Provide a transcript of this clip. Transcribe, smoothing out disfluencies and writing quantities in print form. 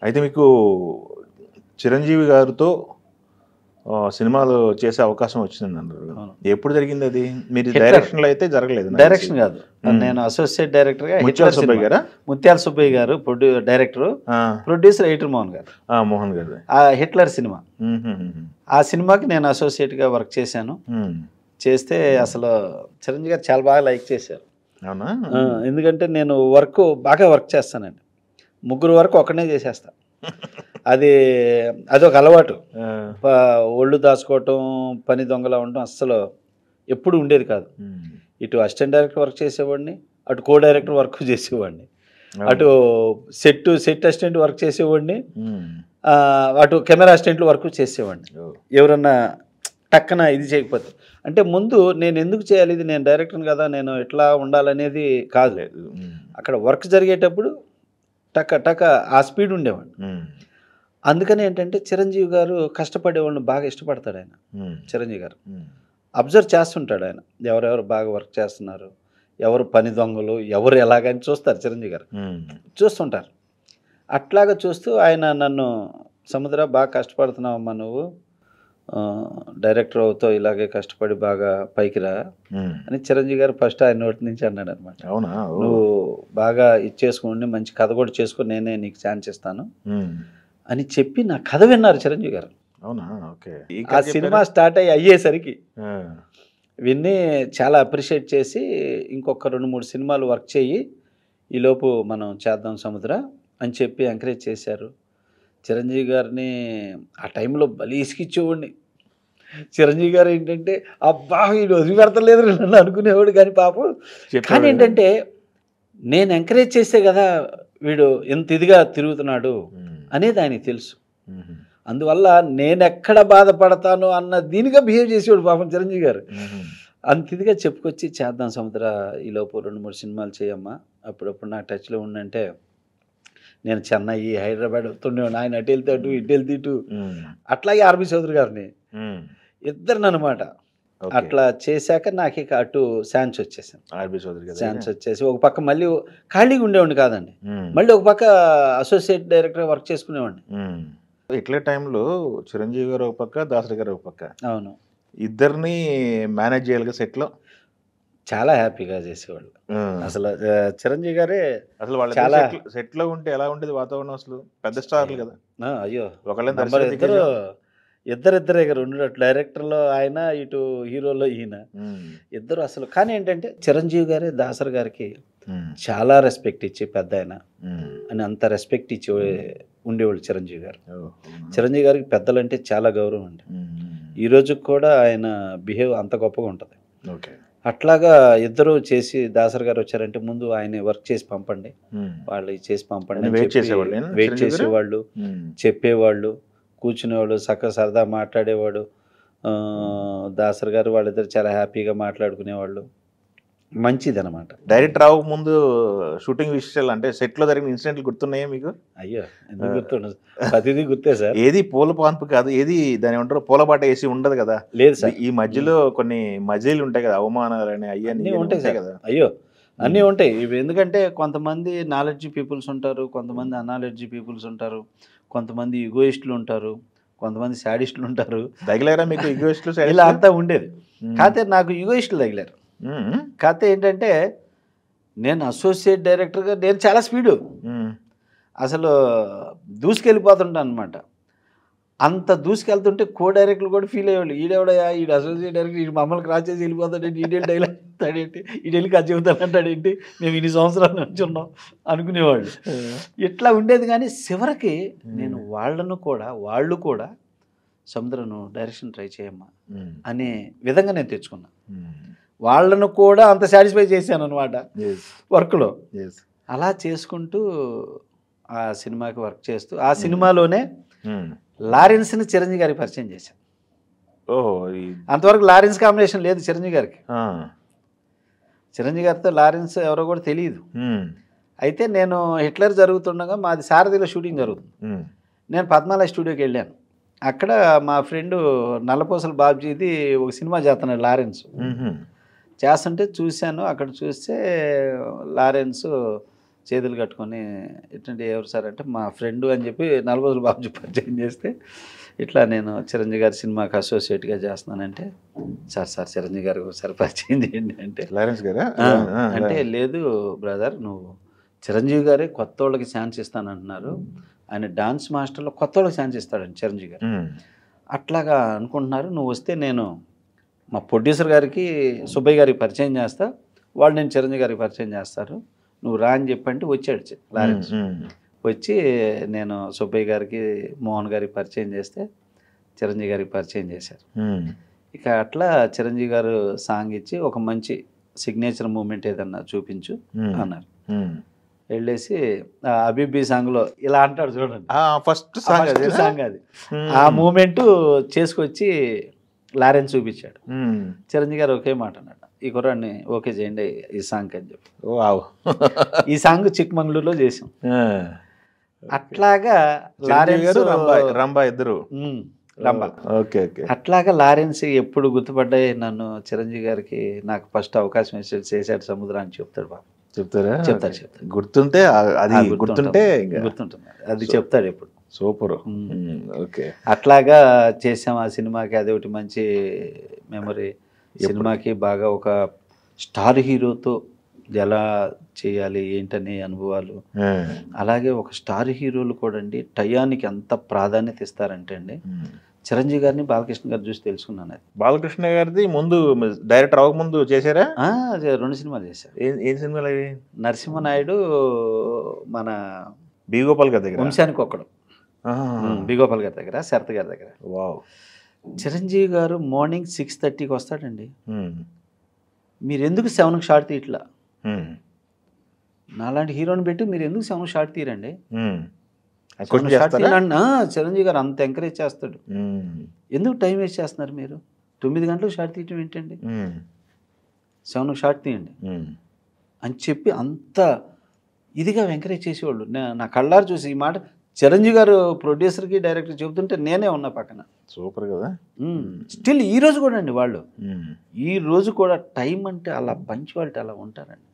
అయితే మీకు చిరంజీవి గారితో సినిమాలు చేసే అవకాశం వచ్చింది అన్నారు. ఎప్పుడు జరిగింది అది? మీరు డైరెక్షన్లో అయితే జరగలేదు. డైరెక్షన్ కాదు, నేను అసోసియేట్ డైరెక్టర్గా ముత్యాల సుబ్బయ్య గారా? ముత్యాల సుబ్బయ్య గారు డైరెక్టర్, ప్రొడ్యూసర్ ఎయిటర్ మోహన్ గారు. మోహన్ గారు ఆ హిట్లర్ సినిమా, ఆ సినిమాకి నేను అసోసియేట్గా వర్క్ చేశాను. చేస్తే అసలు చిరంజీవి గారు చాలా బాగా లైక్ చేశారు. అవునా? ఎందుకంటే నేను బాగా వర్క్ చేస్తానండి. 3 వరకు ఒక్కనే చేసేస్తా. అదొక అలవాటు. ఒళ్ళు దాచుకోవటం, పని దొంగలా ఉండటం అస్సలు ఎప్పుడు ఉండేది కాదు. ఇటు అసిస్టెంట్ డైరెక్టర్ వర్క్ చేసేవాడిని, అటు కో డైరెక్టర్ వర్క్ చేసేవాడిని, అటు సెట్ అసిస్టెంట్ వర్క్ చేసేవాడిని, అటు కెమెరా అసిస్టెంట్లు వర్క్ చేసేవాడిని. ఎవరన్నా టక్కన ఇది చేయకపోతే, అంటే ముందు నేను ఎందుకు చేయాలి, ఇది నేను డైరెక్టర్ని కదా, నేను ఎట్లా ఉండాలనేది కాదు. అక్కడ వర్క్ జరిగేటప్పుడు టక్క ఆ స్పీడ్ ఉండేవాడిని. అందుకని ఏంటంటే చిరంజీవి గారు కష్టపడేవాళ్ళని బాగా ఇష్టపడతాడు. ఆయన చిరంజీవి గారు అబ్జర్వ్ చేస్తుంటాడు. ఆయన ఎవరెవరు బాగా వర్క్ చేస్తున్నారు, ఎవరు పని దొంగలు, ఎవరు ఎలాగని చూస్తారు. చిరంజీవి గారు చూస్తుంటారు. అట్లాగా చూస్తూ ఆయన నన్ను, సముద్ర బాగా కష్టపడుతున్నావమ్మా నువ్వు, డైరెక్టర్ అవుతావు, ఇలాగే కష్టపడి బాగా పైకి రా అని చిరంజీవి గారు ఫస్ట్ ఆయన నోటి నుంచి అన్నాడు అనమాట. అవునా? నువ్వు బాగా ఇచ్చేసుకోండి, మంచి కథ కూడా చేసుకొని నేనే నీకు ఛాన్స్ ఇస్తాను అని చెప్పి నా కథ విన్నారు చిరంజీవి గారు. అవునా? ఓకే. ఆ సినిమా స్టార్ట్ అయ్యేసరికి విన్ని చాలా అప్రిషియేట్ చేసి, ఇంకొక 2-3 సినిమాలు వర్క్ చేయి, ఈలోపు మనం చేద్దాం సముద్ర అని చెప్పి ఎంకరేజ్ చేశారు. చిరంజీవి గారిని ఆ టైంలో బలి ఇసుకిచ్చేవాడిని. చిరంజీవి గారు ఏంటంటే అబ్బా వీడు వదిలిపెడతలేదు నన్ను అనుకునేవాడు. కానీ పాపం, కానీ ఏంటంటే నేను ఎంకరేజ్ చేస్తే కదా వీడు ఎంత ఇదిగా తిరుగుతున్నాడు అనేది ఆయనకి తెలుసు. అందువల్ల నేను ఎక్కడ బాధపడతాను అన్న దీనిగా బిహేవ్ చేసేవాడు పాపం చిరంజీవి గారు. అంత ఇదిగా చెప్పుకొచ్చి చేద్దాం సముద్ర, ఈలోపు 2-3 సినిమాలు చేయమ్మా, అప్పుడప్పుడు నా టచ్లో ఉండంటే, నేను చెన్నై, హైదరాబాద్ వస్తుండేవాడిని. ఆయన అటు వెళ్తే అటు, ఇటు వెళ్తే ఇటు. అట్లాగే ఆర్బి చౌదరి గారిని, ఇద్దరిని అనమాట. అట్లా చేశాక నాకు ఇక అటు ఛాన్స్ వచ్చేసాను. ఆర్బి చౌదరి గారు ఛాన్స్ వచ్చేసి ఒక పక్క మళ్ళీ ఖాళీగా ఉండేవాడిని కాదండి, మళ్ళీ ఒక పక్క అసోసియేట్ డైరెక్టర్ వర్క్ చేసుకునేవాడిని. ఇట్లే టైంలో చిరంజీవి గారు ఒక పక్క, దాసరి గారు ఒక పక్క. అవును, ఇద్దరిని మేనేజ్ చేయాలి సెట్లో. చాలా హ్యాపీగా చేసేవాళ్ళు అసలు. చిరంజీవి గారే అసలు వాళ్ళు చాలా సెట్లో ఉంటే ఎలా ఉండేది వాతావరణం? అసలు పెద్ద స్టార్లు కదా. అయ్యో, ఒకళ్ళని ఇద్దరే రెండు డైరెక్టర్లో ఆయన, ఇటు హీరోలో ఈయన, ఇద్దరు అసలు. కానీ ఏంటంటే చిరంజీవి గారే దాసరి గారికి చాలా రెస్పెక్ట్ ఇచ్చి, పెద్ద ఆయన అని అంత రెస్పెక్ట్ ఇచ్చి ఉండేవాళ్ళు చిరంజీవి గారు. చిరంజీవి గారికి పెద్దలంటే చాలా గౌరవం అండి. ఈ రోజుకి కూడా ఆయన బిహేవ్ అంత గొప్పగా ఉంటుంది. అట్లాగా ఇద్దరు చేసి, దాసరి గారు వచ్చారంటే ముందు ఆయన వర్క్ చేసి పంపండి, వాళ్ళు చేసి పంపండి, వెయిట్ చేసేవాళ్ళు, చెప్పేవాళ్ళు, కూర్చునేవాళ్ళు, సరదా మాట్లాడేవాడు. దాసరి గారు వాళ్ళిద్దరు చాలా హ్యాపీగా మాట్లాడుకునేవాళ్ళు. మంచిది అనమాట. డైరెక్ట్ రావు ముందు షూటింగ్ విషయాలు అంటే సెట్లో జరిగిన ఇన్సిడెంట్లు గుర్తున్నాయా మీకు? అయ్యో, ఎందుకు గుర్తుండదు, ప్రతిదీ గుర్తే సార్. ఏది పూల పాన్పు కాదు, ఏది దాని ఏమంటారు పూలబాట వేసి ఉండదు కదా. లేదు సార్, ఈ మధ్యలో కొన్ని మజిలీలు ఉంటాయి కదా, అవమానాలని అయ్యన్నీ ఉంటాయి కదా. అయ్యో, అన్నీ ఉంటాయి ఇవి. ఎందుకంటే కొంతమంది నాలెడ్జీ పీపుల్స్ ఉంటారు, కొంతమంది అనాలెడ్జీ పీపుల్స్ ఉంటారు, కొంతమంది ఈగోయిస్టులు ఉంటారు, కొంతమంది శాడిస్టులు ఉంటారు. తగిలారా మీకు ఈగోయిస్టులు? ఇలా అంతా ఉండేది. కాకపోతే నాకు ఈగోయిస్టులు తగిలారు. కాకపోతే ఏంటంటే నేను అసోసియేట్ డైరెక్టర్గా నేను చాలా స్పీడు, అసలు దూసుకెళ్ళిపోతుంటాను అనమాట. అంత దూసుకెళ్తుంటే కో డైరెక్టర్లు కూడా ఫీల్ అయ్యేవాళ్ళు, ఈడెవడయా ఈడు అసోసియేట్ డైరెక్టర్, ఈడు మమ్మల్ని క్రాస్ చేసి వెళ్ళిపోతాడేంటి, ఈడేళ్ళు డైలాగ్ చెప్తాడేంటి, ఈడెళ్ళి కథ చెబుతాడంటాడేంటి, మేము ఇన్ని సంవత్సరాల నుంచి ఉన్నాం అనుకునేవాళ్ళు. ఇట్లా ఉండేది. కానీ చివరికి నేను వాళ్ళు కూడా సముద్రను డైరెక్షన్ ట్రై చేయమ్మా అనే విధంగా నేను తెచ్చుకున్నా. వాళ్ళను కూడా అంత సాటిస్ఫై చేశాను అనమాట వర్క్లో. అలా చేసుకుంటూ ఆ సినిమాకి వర్క్ చేస్తూ, ఆ సినిమాలోనే లారెన్స్ని చిరంజీవి గారికి పరిచయం చేశాను. అంతవరకు లారెన్స్ కాంబినేషన్ లేదు చిరంజీవి గారికి. చిరంజీవి గారితో లారెన్స్ ఎవరో కూడా తెలియదు. అయితే నేను హిట్లర్ జరుగుతుండగా మాది సారథిలో షూటింగ్ జరుగుతుంది. నేను పద్మాలయ స్టూడియోకి వెళ్ళాను. అక్కడ మా ఫ్రెండు నల్లపూసల బాబ్జీది ఒక సినిమా చేస్తున్నాడు లారెన్స్. చేస్తుంటే చూశాను. అక్కడ చూస్తే లారెన్స్ చేతులు కట్టుకొని ఎటువంటి ఎవరు సార్ అంటే మా ఫ్రెండ్ అని చెప్పి 4 రోజులు బాబు పరిచయం చేస్తే ఇట్లా నేను చిరంజీవి గారి సినిమాకి అసోసియేట్గా చేస్తున్నానంటే సార్ చిరంజీవి గారు ఒకసారి పరిచయం చేయండి అంటే లారెన్స్ గారా? అంటే లేదు బ్రదర్ నువ్వు చిరంజీవి గారే కొత్త వాళ్ళకి ఛాన్స్ ఇస్తానంటున్నారు, ఆయన డాన్స్ మాస్టర్లో కొత్త వాళ్ళకి ఛాన్స్ ఇస్తాడండి చిరంజీవి గారు, అట్లాగా అనుకుంటున్నారు, నువ్వు వస్తే నేను మా ప్రొడ్యూసర్ గారికి సుబ్బయ్య గారికి పరిచయం చేస్తా, వాళ్ళు నేను చిరంజీవి గారికి పరిచయం చేస్తారు, నువ్వు రా అని చెప్పంటే వచ్చాడు లారెన్స్. వచ్చి నేను సుబ్బయ్య గారికి మోహన్ గారికి పరిచయం చేస్తే చిరంజీవి గారికి పరిచయం చేశారు. ఇక అట్లా చిరంజీవి గారు సాంగ్ ఇచ్చి ఒక మంచి సిగ్నేచర్ మూమెంట్ ఏదన్నా చూపించు అన్నారు. వెళ్ళేసి అబీబీ సాంగ్లో ఇలా అంటాడు చూడండి, ఫస్ట్ సాంగ్ అది, ఆ మూమెంట్ చేసుకొచ్చి లారెన్స్ చూపించాడు. చిరంజీవి గారు ఒకే మాట అన్నాడు, ఈ కుర్రాన్ని ఓకే చేయండి ఈ సాంగ్ అని చెప్పి. ఈ సాంగ్ చిక్మంగళూరులో చేసాం. అట్లాగా లారెన్స్ రంభా ఇద్దరు రంభా. Okay okay. అట్లాగా లారెన్స్ ఎప్పుడు గుర్తుపడ్డాయి నన్ను చిరంజీవి గారికి నాకు ఫస్ట్ అవకాశం చేశాడు సముద్రాన్ని చెప్తాడు బాబు. చెప్తారు గుర్తుంటే అది గుర్తుంటే గుర్తుంటుంది అది చెప్తాడు ఎప్పుడు. సూపర్. ఓకే. అట్లాగా చేసాం ఆ సినిమాకి, అది ఒకటి మంచి మెమరీ. సినిమాకి బాగా ఒక స్టార్ హీరోతో ఎలా చేయాలి ఏంటనే అనుభవాలు, అలాగే ఒక స్టార్ హీరోలు కూడా అండి టయానికి ఎంత ప్రాధాన్యత ఇస్తారంటే అండి, చిరంజీవి గారిని బాలకృష్ణ గారు చూసి తెలుసుకున్నాను. అది బాలకృష్ణ గారిది ముందు డైరెక్టర్ అవ్వక ముందు చేశారా? 2 సినిమాలు చేశారు. ఏం సినిమాలు అవి? నరసింహనాయుడు, మన బి గోపాల్ గారి దగ్గర, వంశానికి ఒక్కడు, బి గోపాల్ గారి దగ్గర, శరత్ గారి దగ్గర. వావ్. చిరంజీవి గారు మార్నింగ్ 6:30కి వస్తాడండి. మీరు ఎందుకు 7కి షార్ట్ తీయట్లా, నాలాంటి హీరోని పెట్టి మీరు ఎందుకు 7కి షార్ట్ తీయరండి, చిరంజీవి గారు అంత ఎంకరేజ్ చేస్తాడు. ఎందుకు టైం వేస్ట్ చేస్తున్నారు మీరు, 9 గంటలకు షార్ట్ తీయటం ఏంటండి, 7కి షార్ట్ తీయండి అని చెప్పి అంత ఇదిగా ఎంకరేజ్ చేసేవాళ్ళు. నా కళ్ళారు చూసి ఈ మాట చిరంజీవి గారు ప్రొడ్యూసర్కి డైరెక్టర్ చెబుతుంటే నేనే ఉన్నా పక్కన. సూపర్ కదా. స్టిల్ ఈ రోజు కూడా అండి వాళ్ళు, ఈ రోజు కూడా టైం అంటే అలా పంచువాలిటీ అలా ఉంటారండి.